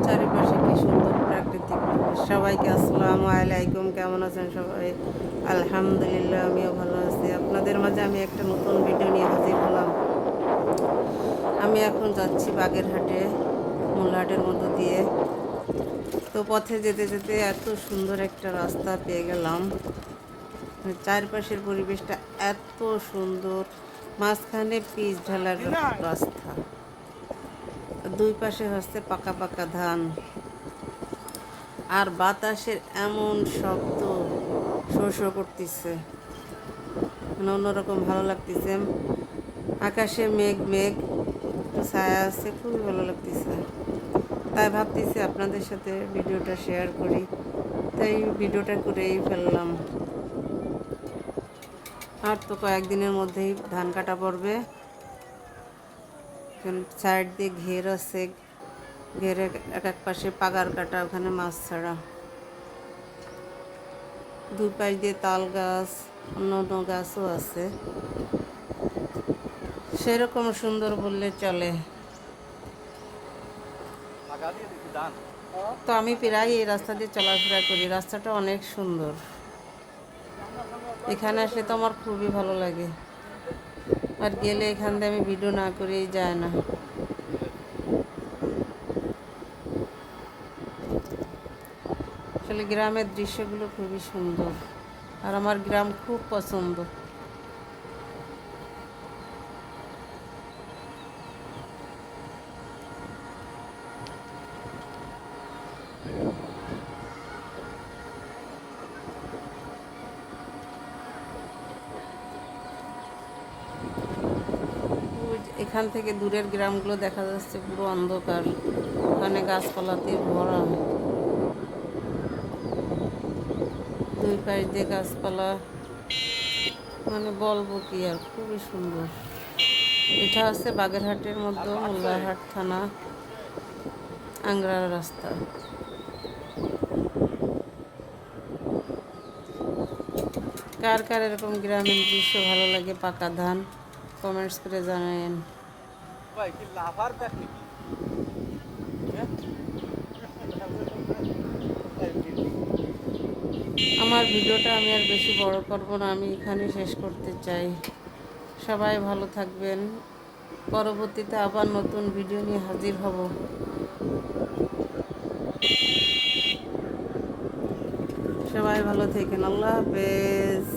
চারিপাশে কি সুন্দর প্রাকৃতিক পরিবেশ। সবাইকে আসসালামু আলাইকুম, কেমন আছেন সবাই? আলহামদুলিল্লাহ, আমিও ভালো আছি। আপনাদের মাঝে আমি একটা নতুন ভিডিও নিয়ে হাজির হলাম। আমি এখন যাচ্ছি বাগেরহাটে, মূলহাটের মধ্য দিয়ে। তো পথে যেতে যেতে এত সুন্দর একটা রাস্তা পেয়ে গেলাম। চারপাশের পরিবেশটা এত সুন্দর, মাঝখানে পিচ ঢালার রাস্তা, দুই পাশে হচ্ছে পাকা পাকা ধান, আর বাতাসের এমন শব্দ, শো শো করতেছে, মানে অন্যরকম ভালো লাগতেছে। আকাশে মেঘ মেঘ, একটু ছায়া আছে, খুবই ভালো লাগতেছে। তাই ভাবতেছি আপনাদের সাথে ভিডিওটা শেয়ার করি, তাই ভিডিওটা করেই ফেললাম। আর তো কয়েকদিনের মধ্যেই ধান কাটা পড়বে। সাইড দিয়ে ঘের আছে, ঘেরে এক এক পাশে পাগার কাটা, ওখানে মাছ ছাড়া। দুই পাশ দিয়ে তাল গাছ, অন্য অন্য গাছও আছে, সেরকম সুন্দর বললে চলে। তো আমি প্রায় এই রাস্তা দিয়ে চলাফেরা করি, রাস্তাটা অনেক সুন্দর। এখানে আসলে তো আমার খুবই ভালো লাগে, আর গেলে এখান দিয়ে আমি ভিডিও না করেই যায় না। আসলে গ্রামের দৃশ্যগুলো খুবই সুন্দর, আর আমার গ্রাম খুব পছন্দ। এখান থেকে দূরের গ্রামগুলো দেখা যাচ্ছে পুরো অন্ধকার, ওখানে গাছপালাতে ভরা, দুই পাশ দিয়ে গাছপালা, মানে বলবো কি আর, খুবই সুন্দর। এটা হচ্ছে বাগেরহাটের মধ্যে মোল্লারহাট থানা, আংড়া রাস্তা। কার কার এরকম গ্রামীণ দৃশ্য ভালো লাগে, পাকা ধান, কমেন্টস করে জানায়েন। আমার ভিডিওটা আমি আর বেশি বড় করব না, আমি এখানে শেষ করতে চাই। সবাই ভালো থাকবেন, পরবর্তীতে আবার নতুন ভিডিও নিয়ে হাজির হব। সবাই ভালো থাকেন, আল্লাহ হাফেজ।